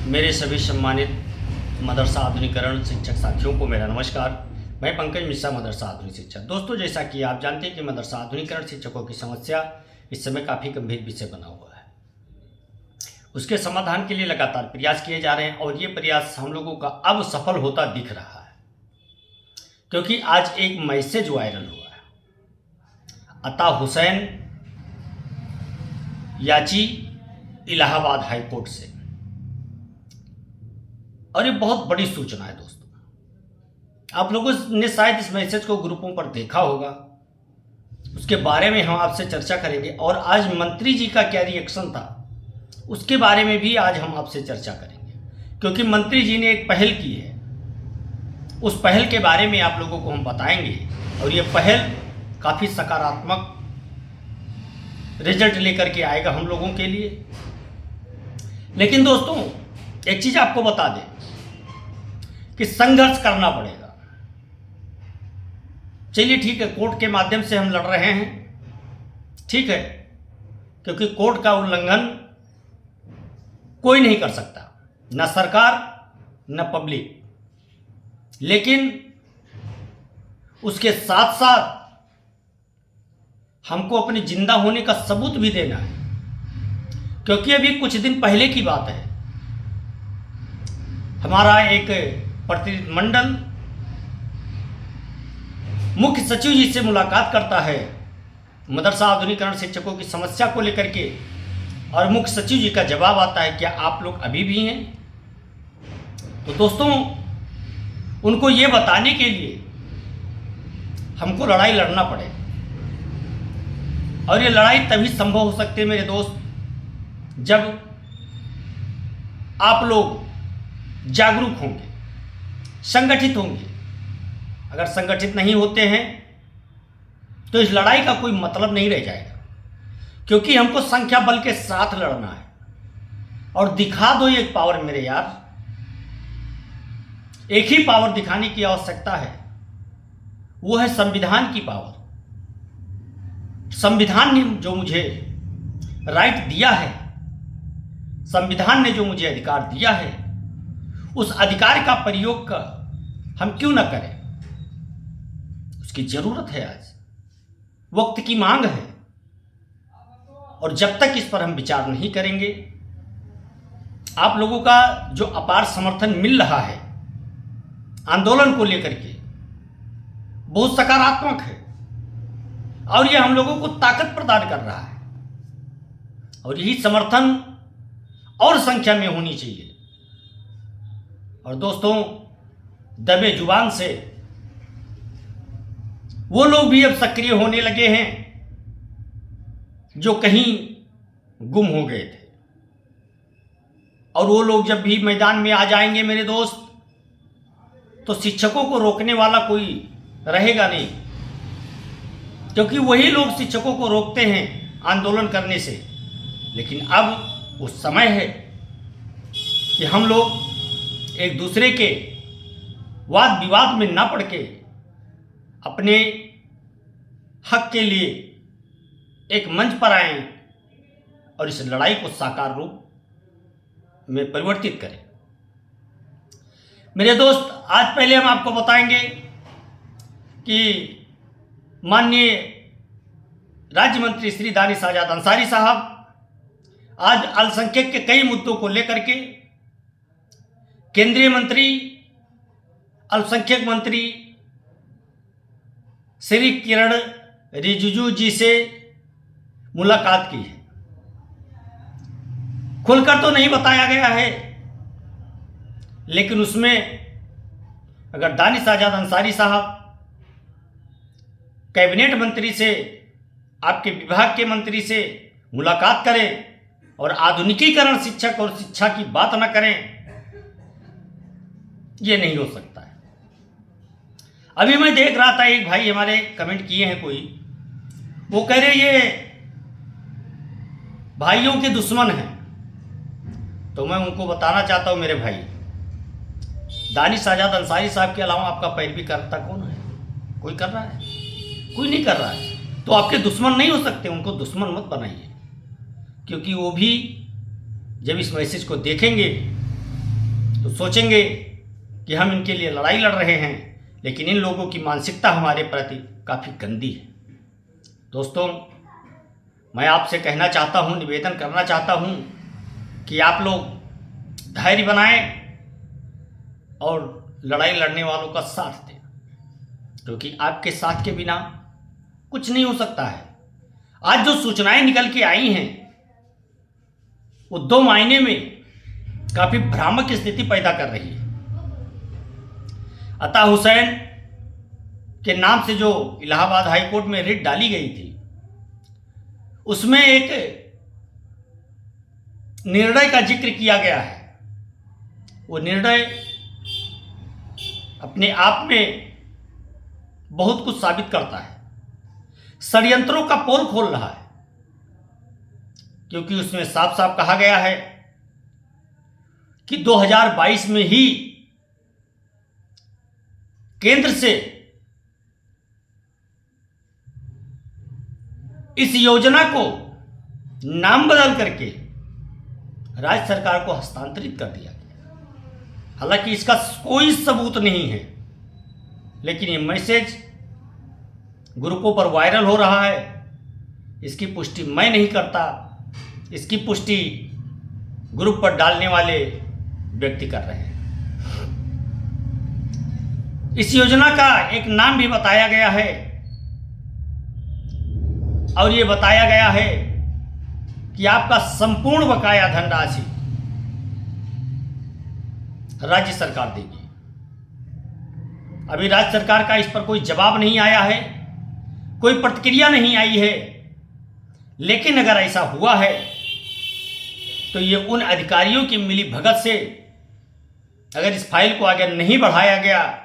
मेरे सभी सम्मानित मदरसा आधुनिकीकरण शिक्षक साथियों को मेरा नमस्कार। मैं पंकज मिश्रा, मदरसा आधुनिक शिक्षक। दोस्तों, जैसा कि आप जानते हैं कि मदरसा आधुनिकीकरण शिक्षकों की समस्या इस समय काफ़ी गंभीर विषय बना हुआ है। उसके समाधान के लिए लगातार प्रयास किए जा रहे हैं और ये प्रयास हम लोगों का अब सफल होता दिख रहा है, क्योंकि आज एक मैसेज वायरल हुआ है। अता हुसैन याची इलाहाबाद हाई कोर्ट से, और ये बहुत बड़ी सूचना है दोस्तों। आप लोगों ने शायद इस मैसेज को ग्रुपों पर देखा होगा, उसके बारे में हम आपसे चर्चा करेंगे। और आज मंत्री जी का क्या रिएक्शन था उसके बारे में भी आज हम आपसे चर्चा करेंगे, क्योंकि मंत्री जी ने एक पहल की है। उस पहल के बारे में आप लोगों को हम बताएंगे, और ये पहल काफ़ी सकारात्मक रिजल्ट लेकर के आएगा हम लोगों के लिए। लेकिन दोस्तों, एक चीज़ आपको बता दें कि संघर्ष करना पड़ेगा। चलिए ठीक है, कोर्ट के माध्यम से हम लड़ रहे हैं, ठीक है, क्योंकि कोर्ट का उल्लंघन कोई नहीं कर सकता, न सरकार न पब्लिक। लेकिन उसके साथ साथ हमको अपने जिंदा होने का सबूत भी देना है, क्योंकि अभी कुछ दिन पहले की बात है, हमारा एक प्रतिनिधिमंडल मुख्य सचिव जी से मुलाकात करता है मदरसा आधुनिकीकरण शिक्षकों की समस्या को लेकर के, और मुख्य सचिव जी का जवाब आता है, क्या आप लोग अभी भी हैं? तो दोस्तों, उनको ये बताने के लिए हमको लड़ाई लड़ना पड़े, और ये लड़ाई तभी संभव हो सकती है मेरे दोस्त, जब आप लोग जागरूक होंगे, संगठित होंगे। अगर संगठित नहीं होते हैं तो इस लड़ाई का कोई मतलब नहीं रह जाएगा, क्योंकि हमको संख्या बल के साथ लड़ना है। और दिखा दो एक पावर मेरे यार, एक ही पावर दिखाने की आवश्यकता है, वो है संविधान की पावर। संविधान ने जो मुझे राइट दिया है, संविधान ने जो मुझे अधिकार दिया है, उस अधिकार का प्रयोग का हम क्यों ना करें? उसकी जरूरत है, आज वक्त की मांग है। और जब तक इस पर हम विचार नहीं करेंगे, आप लोगों का जो अपार समर्थन मिल रहा है आंदोलन को लेकर के, बहुत सकारात्मक है, और यह हम लोगों को ताकत प्रदान कर रहा है। और यही समर्थन और संख्या में होनी चाहिए। और दोस्तों, दबे जुबान से वो लोग भी अब सक्रिय होने लगे हैं जो कहीं गुम हो गए थे। और वो लोग जब भी मैदान में आ जाएंगे मेरे दोस्त, तो शिक्षकों को रोकने वाला कोई रहेगा नहीं, क्योंकि वही लोग शिक्षकों को रोकते हैं आंदोलन करने से। लेकिन अब वो समय है कि हम लोग एक दूसरे के वाद विवाद में ना पड़ के अपने हक के लिए एक मंच पर आएं और इस लड़ाई को साकार रूप में परिवर्तित करें। मेरे दोस्त, आज पहले हम आपको बताएंगे कि माननीय राज्य मंत्री श्री दानिश आजाद अंसारी साहब आज अल्पसंख्यक के कई मुद्दों को लेकर के केंद्रीय मंत्री, अल्पसंख्यक मंत्री श्री किरण रिजिजू जी से मुलाकात की है। खुलकर तो नहीं बताया गया है, लेकिन उसमें अगर दानिश आजाद अंसारी साहब कैबिनेट मंत्री से, आपके विभाग के मंत्री से मुलाकात करें और आधुनिकीकरण शिक्षक और शिक्षा की बात न करें, ये नहीं हो सकता है। अभी मैं देख रहा था, एक भाई हमारे कमेंट किए हैं कोई, वो कह रहे ये भाइयों के दुश्मन हैं। तो मैं उनको बताना चाहता हूं, मेरे भाई, दानिश आजाद अंसारी साहब के अलावा आपका पैरवी करता कौन है? कोई कर रहा है? कोई नहीं कर रहा है। तो आपके दुश्मन नहीं हो सकते, उनको दुश्मन मत बनाइए, क्योंकि वो भी जब इस मैसेज को देखेंगे तो सोचेंगे कि हम इनके लिए लड़ाई लड़ रहे हैं, लेकिन इन लोगों की मानसिकता हमारे प्रति काफ़ी गंदी है। दोस्तों, मैं आपसे कहना चाहता हूँ, निवेदन करना चाहता हूँ कि आप लोग धैर्य बनाएं और लड़ाई लड़ने वालों का साथ दें, क्योंकि आपके साथ के बिना कुछ नहीं हो सकता है। आज जो सूचनाएं निकल के आई हैं वो दो मायने में काफी भ्रामक स्थिति पैदा कर रही है। अता हुसैन के नाम से जो इलाहाबाद हाई कोर्ट में रिट डाली गई थी, उसमें एक निर्णय का जिक्र किया गया है। वो निर्णय अपने आप में बहुत कुछ साबित करता है, षड्यंत्रों का पोल खोल रहा है, क्योंकि उसमें साफ साफ कहा गया है कि 2022 में ही केंद्र से इस योजना को नाम बदल करके राज्य सरकार को हस्तांतरित कर दिया गया। हालांकि इसका कोई सबूत नहीं है, लेकिन ये मैसेज ग्रुपों पर वायरल हो रहा है। इसकी पुष्टि मैं नहीं करता, इसकी पुष्टि ग्रुप पर डालने वाले व्यक्ति कर रहे हैं। इस योजना का एक नाम भी बताया गया है और ये बताया गया है कि आपका संपूर्ण बकाया धनराशि राज्य सरकार देगी। अभी राज्य सरकार का इस पर कोई जवाब नहीं आया है, कोई प्रतिक्रिया नहीं आई है, लेकिन अगर ऐसा हुआ है तो ये उन अधिकारियों की मिली भगत से, अगर इस फाइल को आगे नहीं बढ़ाया गया,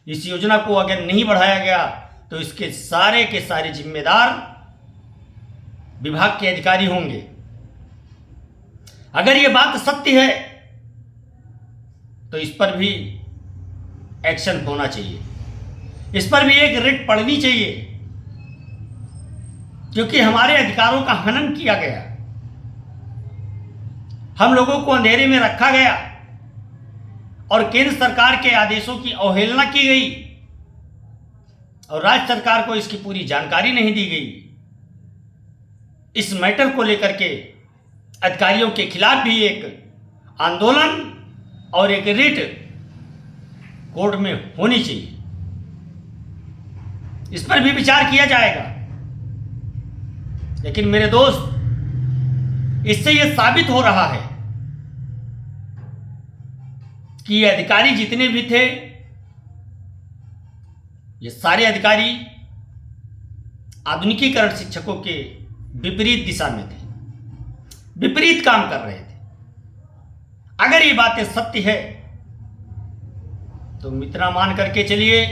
इस योजना को अगर नहीं बढ़ाया गया, तो इसके सारे के सारे जिम्मेदार विभाग के अधिकारी होंगे। अगर ये बात सत्य है तो इस पर भी एक्शन होना चाहिए, इस पर भी एक रिट पड़नी चाहिए, क्योंकि हमारे अधिकारों का हनन किया गया, हम लोगों को अंधेरे में रखा गया और केंद्र सरकार के आदेशों की अवहेलना की गई और राज्य सरकार को इसकी पूरी जानकारी नहीं दी गई। इस मैटर को लेकर के अधिकारियों के खिलाफ भी एक आंदोलन और एक रिट कोर्ट में होनी चाहिए, इस पर भी विचार किया जाएगा। लेकिन मेरे दोस्त, इससे यह साबित हो रहा है कि ये अधिकारी जितने भी थे, ये सारे अधिकारी आधुनिकीकरण शिक्षकों के विपरीत दिशा में थे, विपरीत काम कर रहे थे। अगर ये बातें सत्य है तो इतना मान करके चलिए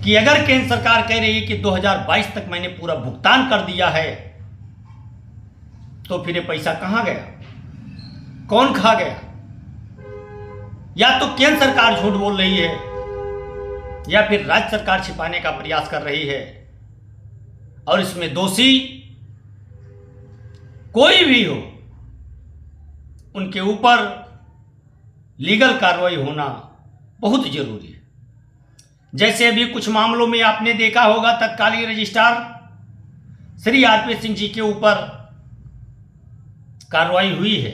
कि अगर केंद्र सरकार कह रही है कि 2022 तक मैंने पूरा भुगतान कर दिया है, तो फिर ये पैसा कहां गया, कौन खा गया? या तो केंद्र सरकार झूठ बोल रही है या फिर राज्य सरकार छिपाने का प्रयास कर रही है, और इसमें दोषी कोई भी हो उनके ऊपर लीगल कार्रवाई होना बहुत जरूरी है। जैसे अभी कुछ मामलों में आपने देखा होगा, तत्कालीन रजिस्ट्रार श्री आरपी सिंह जी के ऊपर कार्रवाई हुई है,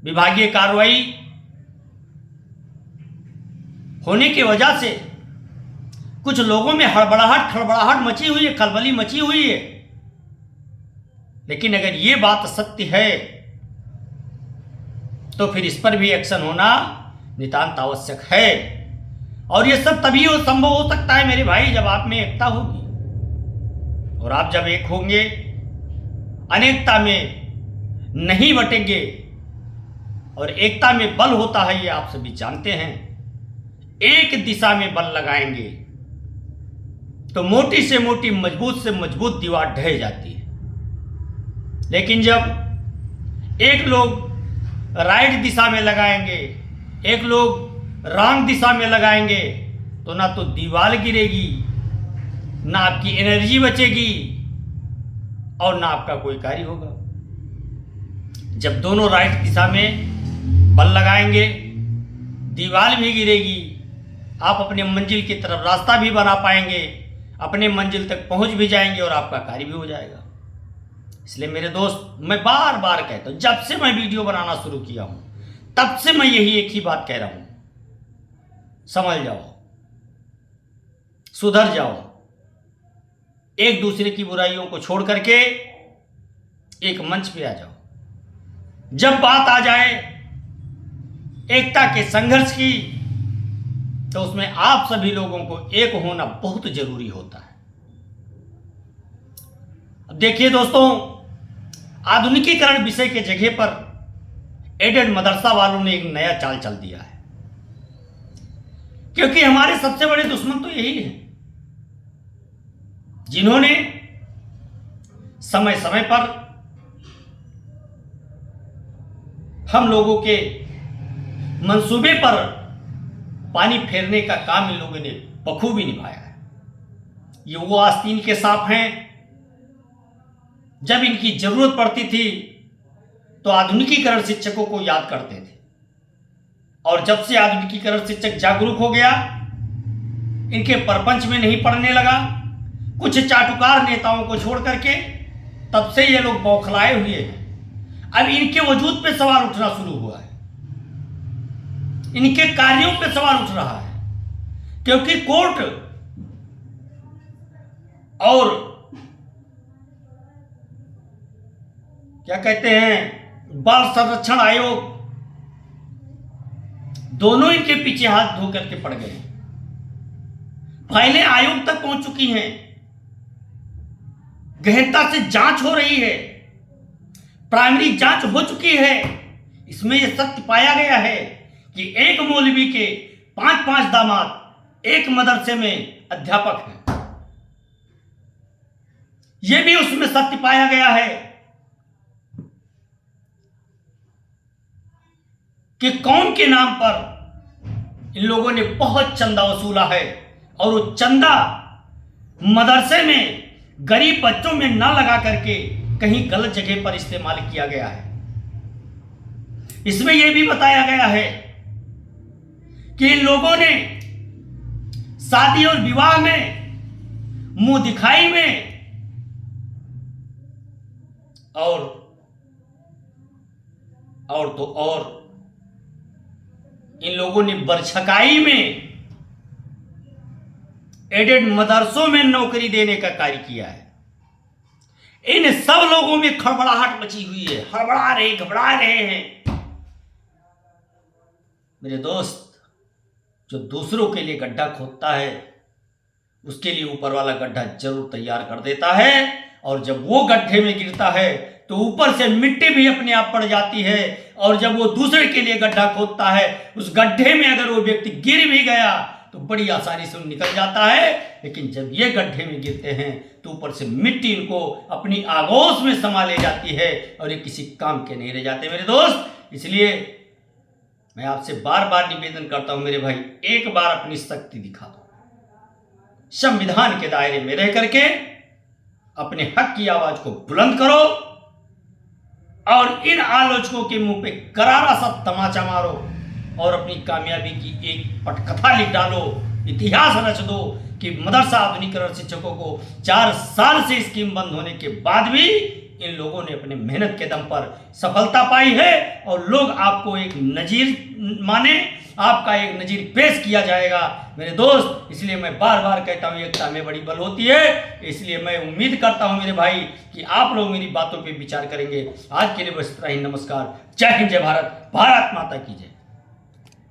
विभागीय कार्रवाई होने की वजह से कुछ लोगों में खड़बड़ाहट मची हुई है, खलबली मची हुई है। लेकिन अगर ये बात सत्य है तो फिर इस पर भी एक्शन होना नितांत आवश्यक है। और ये सब तभी संभव हो सकता है मेरे भाई, जब आप में एकता होगी, और आप जब एक होंगे, अनेकता में नहीं बटेंगे, और एकता में बल होता है, ये आप सभी जानते हैं। एक दिशा में बल लगाएंगे तो मोटी से मोटी, मजबूत से मजबूत दीवार ढह जाती है। लेकिन जब एक लोग राइट दिशा में लगाएंगे, एक लोग रॉन्ग दिशा में लगाएंगे, तो ना तो दीवार गिरेगी, ना आपकी एनर्जी बचेगी, और ना आपका कोई कार्य होगा। जब दोनों राइट दिशा में बल लगाएंगे दीवार भी गिरेगी, आप अपने मंजिल की तरफ रास्ता भी बना पाएंगे, अपने मंजिल तक पहुंच भी जाएंगे और आपका कार्य भी हो जाएगा। इसलिए मेरे दोस्त, मैं बार बार कहता हूं, जब से मैं वीडियो बनाना शुरू किया हूं तब से मैं यही एक ही बात कह रहा हूं, समझ जाओ, सुधर जाओ, एक दूसरे की बुराइयों को छोड़ करके एक मंच पे आ जाओ। जब बात आ जाए एकता के संघर्ष की, तो उसमें आप सभी लोगों को एक होना बहुत जरूरी होता है। अब देखिए दोस्तों, आधुनिकीकरण विषय के जगह पर एडेड मदरसा वालों ने एक नया चाल चल दिया है, क्योंकि हमारे सबसे बड़े दुश्मन तो यही है, जिन्होंने समय समय पर हम लोगों के मंसूबे पर पानी फेरने का काम इन लोगों ने बखूबी निभाया है। ये वो आस्तीन के सांप हैं, जब इनकी जरूरत पड़ती थी तो आधुनिकीकरण शिक्षकों को याद करते थे, और जब से आधुनिकीकरण शिक्षक जागरूक हो गया, इनके परपंच में नहीं पड़ने लगा, कुछ चाटुकार नेताओं को छोड़ करके, तब से ये लोग बौखलाए हुए हैं। अब इनके वजूद पे सवाल उठना शुरू हुआ है, इनके कार्यों पे सवाल उठ रहा है, क्योंकि कोर्ट और क्या कहते हैं बाल संरक्षण आयोग दोनों इनके पीछे हाथ धो करके पड़ गए। फाइलें आयोग तक पहुंच चुकी हैं, गहनता से जांच हो रही है, प्राइमरी जांच हो चुकी है। इसमें यह सत्य पाया गया है कि एक मौलवी के 5-5 दामाद एक मदरसे में अध्यापक हैं। यह भी उसमें सत्य पाया गया है कि कौन के नाम पर इन लोगों ने बहुत चंदा वसूला है, और वो चंदा मदरसे में गरीब बच्चों में ना लगा करके कहीं गलत जगह पर इस्तेमाल किया गया है। इसमें यह भी बताया गया है कि इन लोगों ने शादी और विवाह में, मुंह दिखाई में और इन लोगों ने बरछकाई में एडेड मदरसों में नौकरी देने का कार्य किया है। इन सब लोगों में खड़बड़ाहट मची हुई है, घबरा रहे हैं। मेरे दोस्त, जो दूसरों के लिए गड्ढा खोदता है उसके लिए ऊपर वाला गड्ढा जरूर तैयार कर देता है, और जब वो गड्ढे में गिरता है तो ऊपर से मिट्टी भी अपने आप पड़ जाती है, और जब वो दूसरे के लिए गड्ढा खोदता है, उस गड्ढे में अगर वो व्यक्ति गिर भी गया तो बड़ी आसानी से निकल जाता है। लेकिन जब ये गड्ढे में गिरते हैं तो ऊपर से मिट्टी इनको अपनी आगोश में समा ले जाती है, और ये किसी काम के नहीं रह जाते मेरे दोस्त। इसलिए मैं आपसे बार बार निवेदन करता हूं मेरे भाई, एक बार अपनी शक्ति दिखा दो, संविधान के दायरे में रह करके अपने हक की आवाज को बुलंद करो, और इन आलोचकों के मुंह पे करारा सा तमाचा मारो, और अपनी कामयाबी की एक पटकथा लिख डालो, इतिहास रच दो कि मदरसा आधुनिकीकरण शिक्षकों को 4 साल से स्कीम बंद होने के बाद भी इन लोगों ने अपने मेहनत के दम पर सफलता पाई है, और लोग आपको एक नजीर माने, आपका एक नजीर पेश किया जाएगा मेरे दोस्त। इसलिए मैं बार बार कहता हूं, एकता में बड़ी बल होती है। इसलिए मैं उम्मीद करता हूं मेरे भाई कि आप लोग मेरी बातों पे विचार करेंगे। आज के लिए बस इतना ही। नमस्कार, जय हिंद, जय भारत, भारत माता की जय।